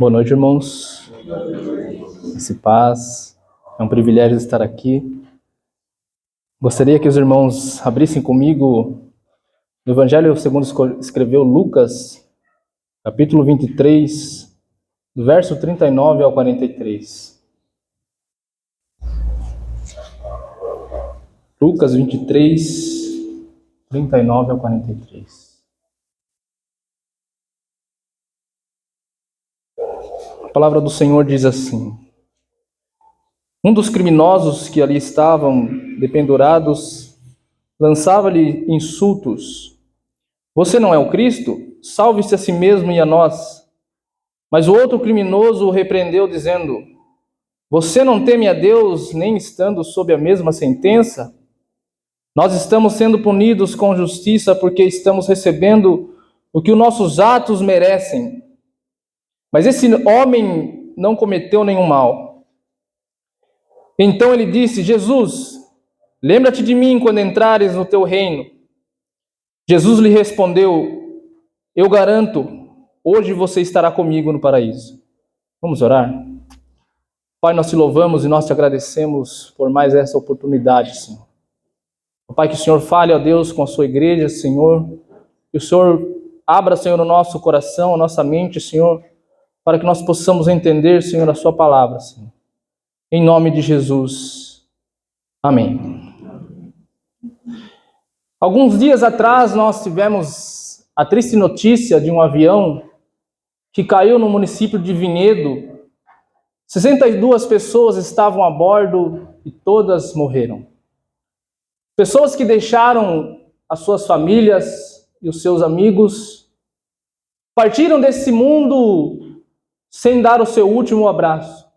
Boa noite, irmãos. Esse paz. É um privilégio estar aqui. Gostaria que os irmãos abrissem comigo no Evangelho segundo escreveu Lucas, capítulo 23, do verso 39 ao 43. Lucas 23, 39 ao 43. A palavra do Senhor diz assim: Um dos criminosos que ali estavam dependurados lançava-lhe insultos. Você não é o Cristo? Salve-se a si mesmo e a nós. Mas o outro criminoso o repreendeu, dizendo: Você não teme a Deus, nem estando sob a mesma sentença? Nós estamos sendo punidos com justiça porque estamos recebendo o que os nossos atos merecem. Mas esse homem não cometeu nenhum mal. Então ele disse: Jesus, lembra-te de mim quando entrares no teu reino. Jesus lhe respondeu: Eu garanto, hoje você estará comigo no paraíso. Vamos orar? Pai, nós te louvamos e nós te agradecemos por mais essa oportunidade, Senhor. Pai, que o Senhor fale, ó Deus, com a sua igreja, Senhor. Que o Senhor abra, Senhor, o nosso coração, a nossa mente, Senhor, para que nós possamos entender, Senhor, a sua palavra, Senhor. Em nome de Jesus. Amém. Alguns dias atrás nós tivemos a triste notícia de um avião que caiu no município de Vinhedo. 62 pessoas estavam a bordo e todas morreram. Pessoas que deixaram as suas famílias e os seus amigos, partiram desse mundo sem dar o seu último abraço.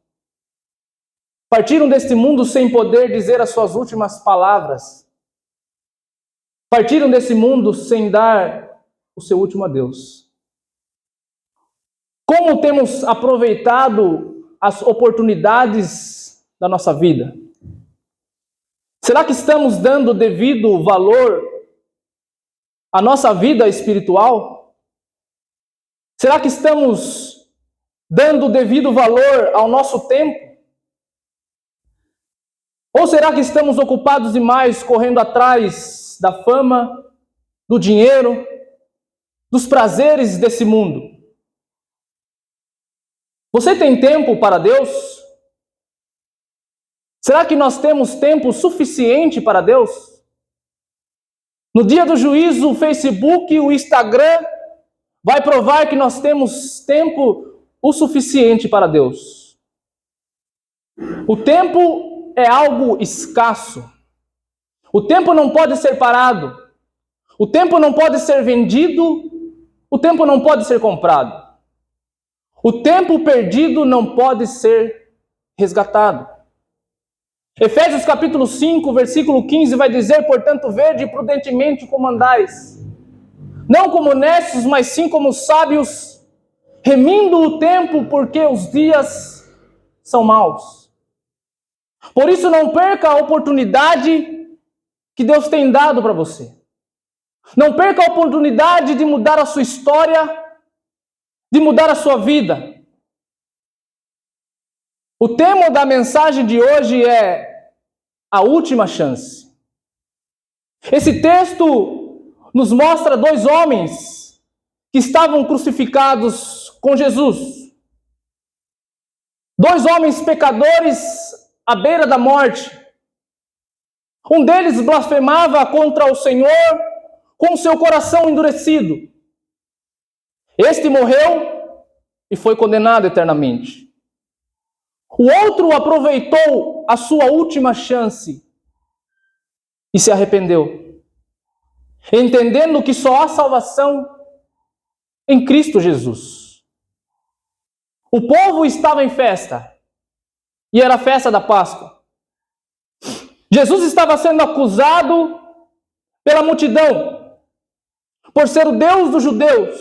Partiram deste mundo sem poder dizer as suas últimas palavras. Partiram desse mundo sem dar o seu último adeus. Como temos aproveitado as oportunidades da nossa vida? Será que estamos dando o devido valor à nossa vida espiritual? Será que estamos dando o devido valor ao nosso tempo? Ou será que estamos ocupados demais correndo atrás da fama, do dinheiro, dos prazeres desse mundo? Você tem tempo para Deus? Será que nós temos tempo suficiente para Deus? No dia do juízo, o Facebook, o Instagram vai provar que nós temos tempo o suficiente para Deus. O tempo é algo escasso. O tempo não pode ser parado. O tempo não pode ser vendido. O tempo não pode ser comprado. O tempo perdido não pode ser resgatado. Efésios capítulo 5, versículo 15 vai dizer: Portanto, vede prudentemente como andais, não como necios, mas sim como sábios, remindo o tempo, porque os dias são maus. Por isso, não perca a oportunidade que Deus tem dado para você. Não perca a oportunidade de mudar a sua história, de mudar a sua vida. O tema da mensagem de hoje é a última chance. Esse texto nos mostra dois homens que estavam crucificados com Jesus. Dois homens pecadores à beira da morte. Um deles blasfemava contra o Senhor com seu coração endurecido. Este morreu e foi condenado eternamente. O outro aproveitou a sua última chance e se arrependeu, entendendo que só há salvação em Cristo Jesus. O povo estava em festa, e era a festa da Páscoa. Jesus estava sendo acusado pela multidão, por ser o Deus dos judeus.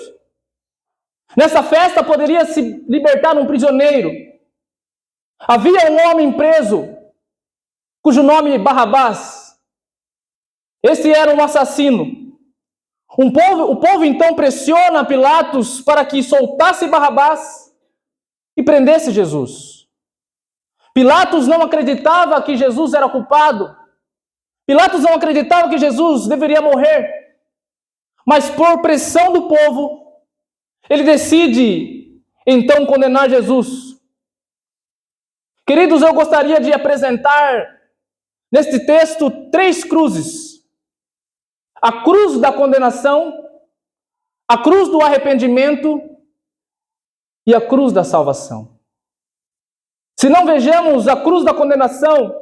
Nessa festa poderia se libertar um prisioneiro. Havia um homem preso, cujo nome é Barrabás. Este era um assassino. O povo então pressiona Pilatos para que soltasse Barrabás e prendesse Jesus. Pilatos não acreditava que Jesus era culpado. Pilatos não acreditava que Jesus deveria morrer. Mas por pressão do povo, ele decide então condenar Jesus. Queridos, eu gostaria de apresentar neste texto 3 cruzes. A cruz da condenação, a cruz do arrependimento e a cruz da salvação. Se não vejamos a cruz da condenação,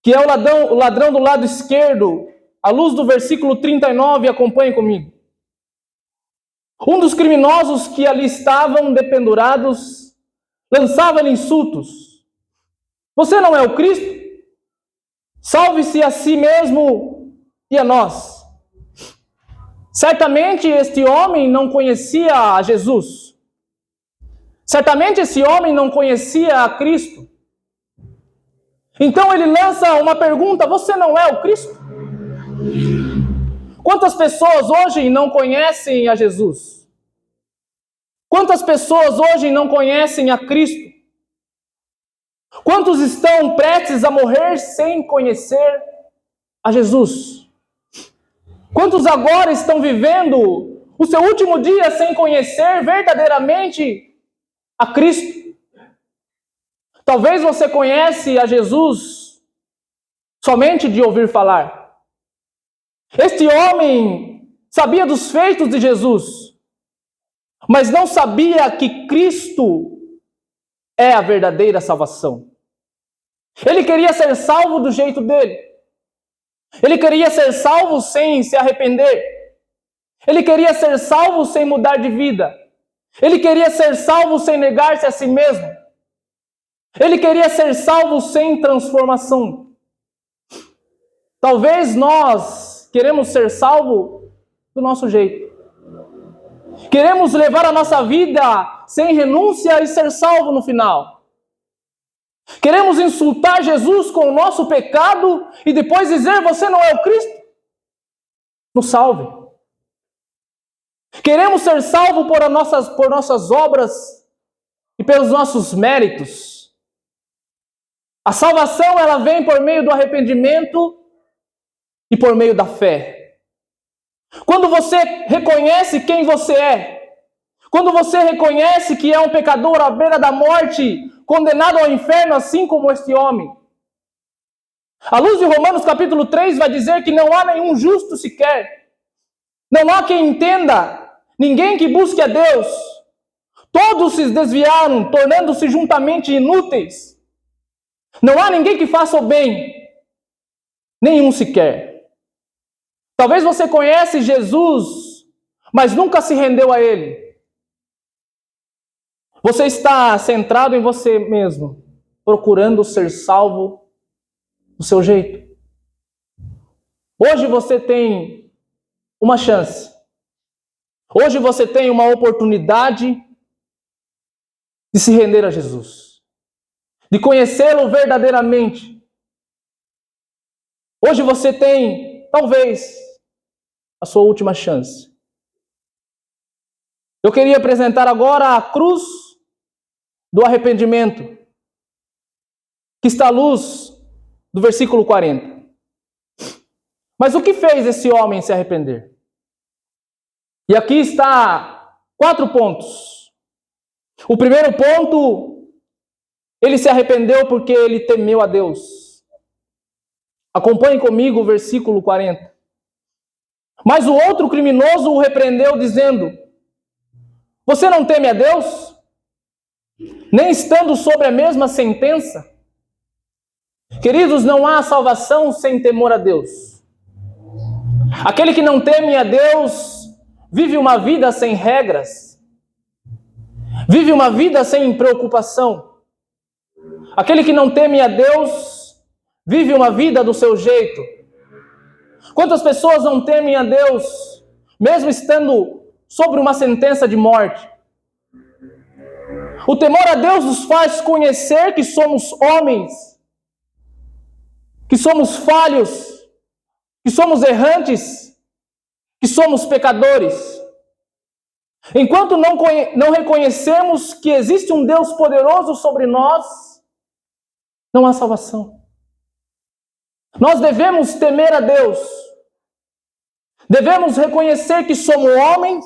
que é o ladrão do lado esquerdo, à luz do versículo 39, acompanhe comigo. Um dos criminosos que ali estavam dependurados lançava-lhe insultos. Você não é o Cristo? Salve-se a si mesmo e a nós. Certamente este homem não conhecia a Jesus. Certamente esse homem não conhecia a Cristo. Então ele lança uma pergunta: você não é o Cristo? Quantas pessoas hoje não conhecem a Jesus? Quantas pessoas hoje não conhecem a Cristo? Quantos estão prestes a morrer sem conhecer a Jesus? Quantos agora estão vivendo o seu último dia sem conhecer verdadeiramente a Cristo? Talvez você conhece a Jesus somente de ouvir falar. Este homem sabia dos feitos de Jesus, mas não sabia que Cristo é a verdadeira salvação. Ele queria ser salvo do jeito dele. Ele queria ser salvo sem se arrepender. Ele queria ser salvo sem mudar de vida. Ele queria ser salvo sem negar-se a si mesmo. Ele queria ser salvo sem transformação. Talvez nós queremos ser salvo do nosso jeito. Queremos levar a nossa vida sem renúncia e ser salvo no final. Queremos insultar Jesus com o nosso pecado e depois dizer: você não é o Cristo? Nos salve. Queremos ser salvos por nossas obras e pelos nossos méritos. A salvação, ela vem por meio do arrependimento e por meio da fé. Quando você reconhece quem você é, quando você reconhece que é um pecador à beira da morte, condenado ao inferno, assim como este homem. A luz de Romanos capítulo 3 vai dizer que não há nenhum justo sequer. Não há quem entenda, ninguém que busque a Deus. Todos se desviaram, tornando-se juntamente inúteis. Não há ninguém que faça o bem, nenhum sequer. Talvez você conhece Jesus, mas nunca se rendeu a Ele. Você está centrado em você mesmo, procurando ser salvo do seu jeito. Hoje você tem uma chance. Hoje você tem uma oportunidade de se render a Jesus, de conhecê-lo verdadeiramente. Hoje você tem, talvez, a sua última chance. Eu queria apresentar agora a cruz do arrependimento, que está à luz do versículo 40. Mas o que fez esse homem se arrepender? E aqui está 4 pontos. O primeiro ponto, ele se arrependeu porque ele temeu a Deus. Acompanhe comigo o versículo 40. Mas o outro criminoso o repreendeu, dizendo: você não teme a Deus? Nem estando sobre a mesma sentença? Queridos, não há salvação sem temor a Deus. Aquele que não teme a Deus vive uma vida sem regras, vive uma vida sem preocupação. Aquele que não teme a Deus vive uma vida do seu jeito. Quantas pessoas não temem a Deus, mesmo estando sobre uma sentença de morte? O temor a Deus nos faz conhecer que somos homens, que somos falhos, que somos errantes, que somos pecadores. Enquanto não reconhecemos que existe um Deus poderoso sobre nós, não há salvação. Nós devemos temer a Deus. Devemos reconhecer que somos homens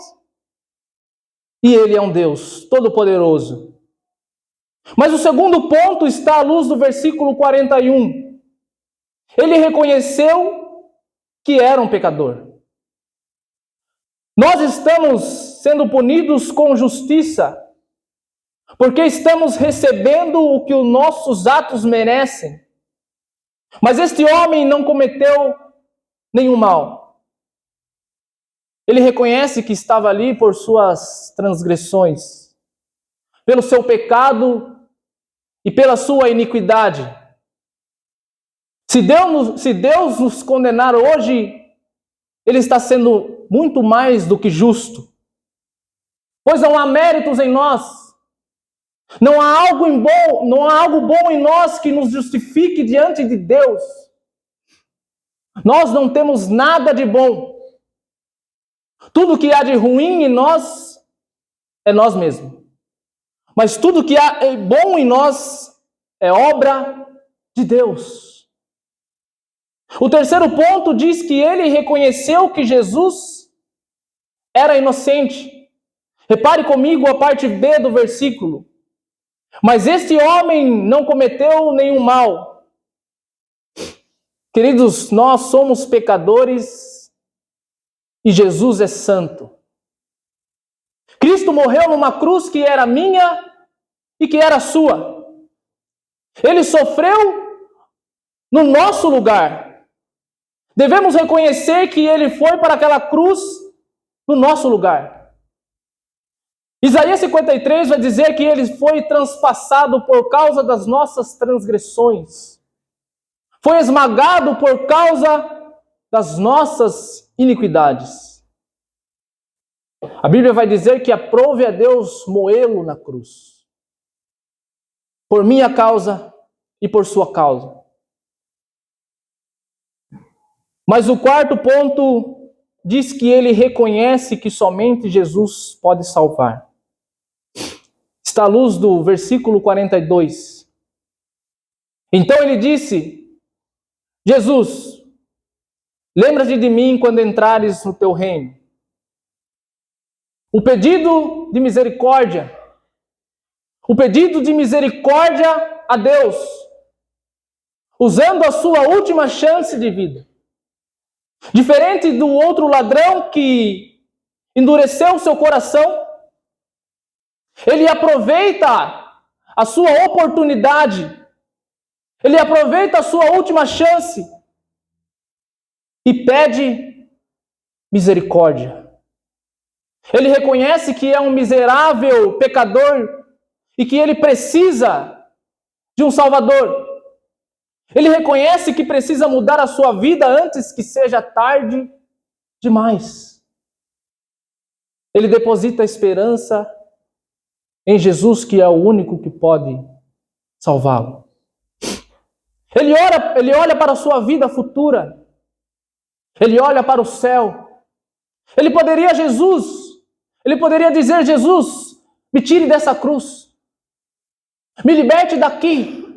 e Ele é um Deus todo-poderoso. Mas o segundo ponto está à luz do versículo 41. Ele reconheceu que era um pecador. Nós estamos sendo punidos com justiça, porque estamos recebendo o que os nossos atos merecem. Mas este homem não cometeu nenhum mal. Ele reconhece que estava ali por suas transgressões, pelo seu pecado e pela sua iniquidade. Se Deus nos condenar hoje, Ele está sendo muito mais do que justo. Pois não há méritos em nós. Não há algo bom em nós que nos justifique diante de Deus. Nós não temos nada de bom. Tudo que há de ruim em nós é nós mesmos. Mas tudo que há de bom em nós é obra de Deus. O terceiro ponto diz que ele reconheceu que Jesus era inocente. Repare comigo a parte B do versículo. Mas este homem não cometeu nenhum mal. Queridos, nós somos pecadores e Jesus é santo. Cristo morreu numa cruz que era minha e que era sua. Ele sofreu no nosso lugar. Devemos reconhecer que ele foi para aquela cruz no nosso lugar. Isaías 53 vai dizer que ele foi transpassado por causa das nossas transgressões. Foi esmagado por causa das nossas iniquidades. A Bíblia vai dizer que aprove a Deus moê-lo na cruz. Por minha causa e por sua causa. Mas o quarto ponto diz que ele reconhece que somente Jesus pode salvar. Está à luz do versículo 42. Então ele disse: Jesus, lembra-te de mim quando entrares no teu reino. O pedido de misericórdia a Deus, usando a sua última chance de vida. Diferente do outro ladrão que endureceu seu coração, ele aproveita a sua oportunidade, ele aproveita a sua última chance e pede misericórdia. Ele reconhece que é um miserável pecador e que ele precisa de um Salvador. Ele reconhece que precisa mudar a sua vida antes que seja tarde demais. Ele deposita a esperança em Jesus, que é o único que pode salvá-lo. Ele olha para a sua vida futura. Ele olha para o céu. Ele poderia dizer: Jesus, me tire dessa cruz. Me liberte daqui.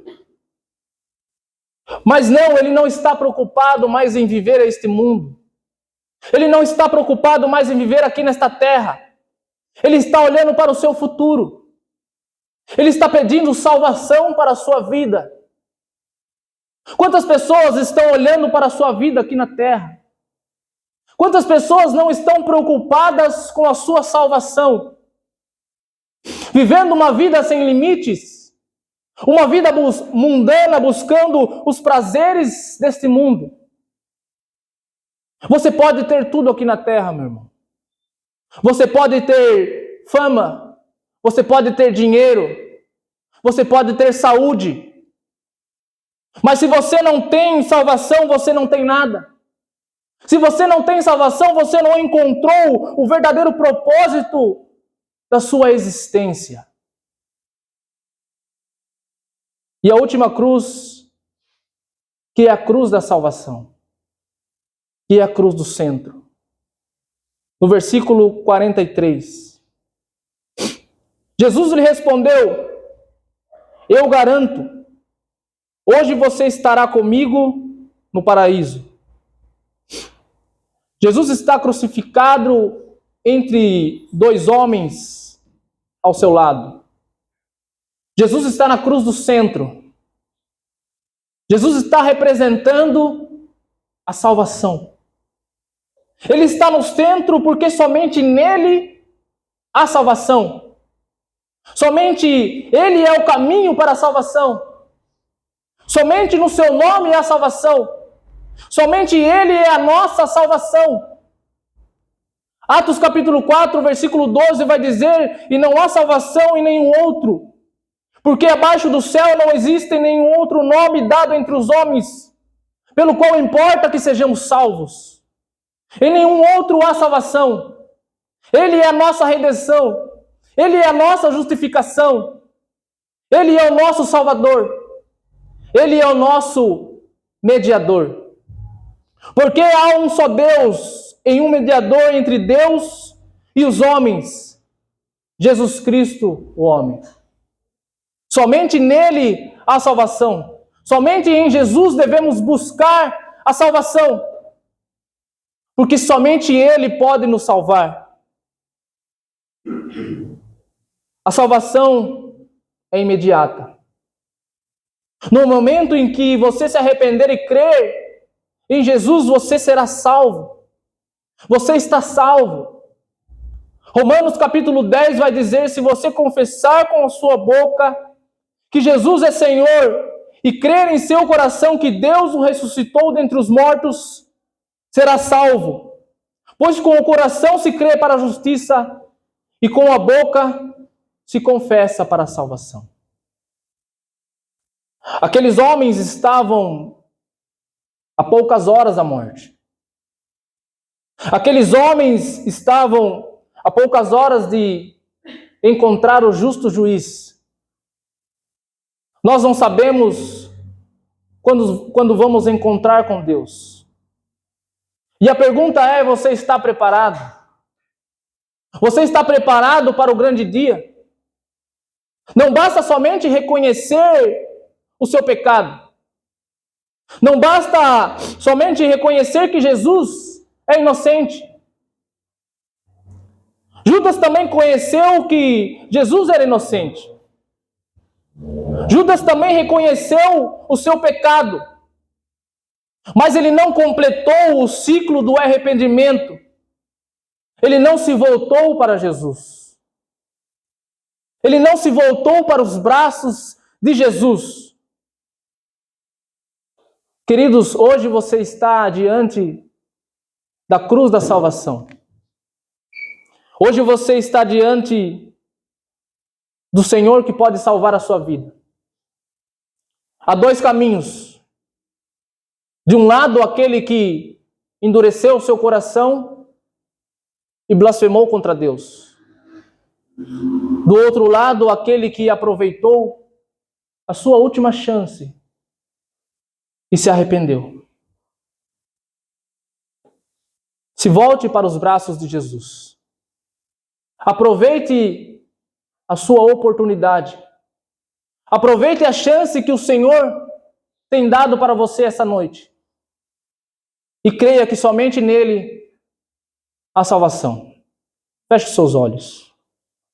Mas não, ele não está preocupado mais em viver este mundo. Ele não está preocupado mais em viver aqui nesta terra. Ele está olhando para o seu futuro. Ele está pedindo salvação para a sua vida. Quantas pessoas estão olhando para a sua vida aqui na terra? Quantas pessoas não estão preocupadas com a sua salvação? Vivendo uma vida sem limites. Uma vida mundana, buscando os prazeres deste mundo. Você pode ter tudo aqui na terra, meu irmão. Você pode ter fama. Você pode ter dinheiro. Você pode ter saúde. Mas se você não tem salvação, você não tem nada. Se você não tem salvação, você não encontrou o verdadeiro propósito da sua existência. E a última cruz, que é a cruz da salvação, que é a cruz do centro. No versículo 43, Jesus lhe respondeu: eu garanto, hoje você estará comigo no paraíso. Jesus está crucificado entre dois homens ao seu lado. Jesus está na cruz do centro. Jesus está representando a salvação. Ele está no centro porque somente nele há salvação. Somente ele é o caminho para a salvação. Somente no seu nome há salvação. Somente ele é a nossa salvação. Atos capítulo 4, versículo 12 vai dizer: e não há salvação em nenhum outro, porque abaixo do céu não existe nenhum outro nome dado entre os homens, pelo qual importa que sejamos salvos. Em nenhum outro há salvação. Ele é a nossa redenção. Ele é a nossa justificação. Ele é o nosso Salvador. Ele é o nosso mediador. Porque há um só Deus, em um mediador entre Deus e os homens, Jesus Cristo, o homem. Somente nele há salvação. Somente em Jesus devemos buscar a salvação. Porque somente ele pode nos salvar. A salvação é imediata. No momento em que você se arrepender e crer em Jesus, você será salvo. Você está salvo. Romanos capítulo 10 vai dizer: se você confessar com a sua boca que Jesus é Senhor e crer em seu coração que Deus o ressuscitou dentre os mortos, será salvo. Pois com o coração se crê para a justiça e com a boca se confessa para a salvação. Aqueles homens estavam a poucas horas da morte. Aqueles homens estavam a poucas horas de encontrar o justo juiz. Nós não sabemos quando vamos encontrar com Deus. E a pergunta é: você está preparado? Você está preparado para o grande dia? Não basta somente reconhecer o seu pecado. Não basta somente reconhecer que Jesus é inocente. Judas também conheceu que Jesus era inocente. Judas também reconheceu o seu pecado. Mas ele não completou o ciclo do arrependimento. Ele não se voltou para Jesus. Ele não se voltou para os braços de Jesus. Queridos, hoje você está diante da cruz da salvação. Hoje você está diante do Senhor que pode salvar a sua vida. Há dois caminhos. De um lado, aquele que endureceu o seu coração e blasfemou contra Deus. Do outro lado, aquele que aproveitou a sua última chance e se arrependeu. Se volte para os braços de Jesus. Aproveite a sua oportunidade. Aproveite a chance que o Senhor tem dado para você essa noite. E creia que somente nele há salvação. Feche seus olhos.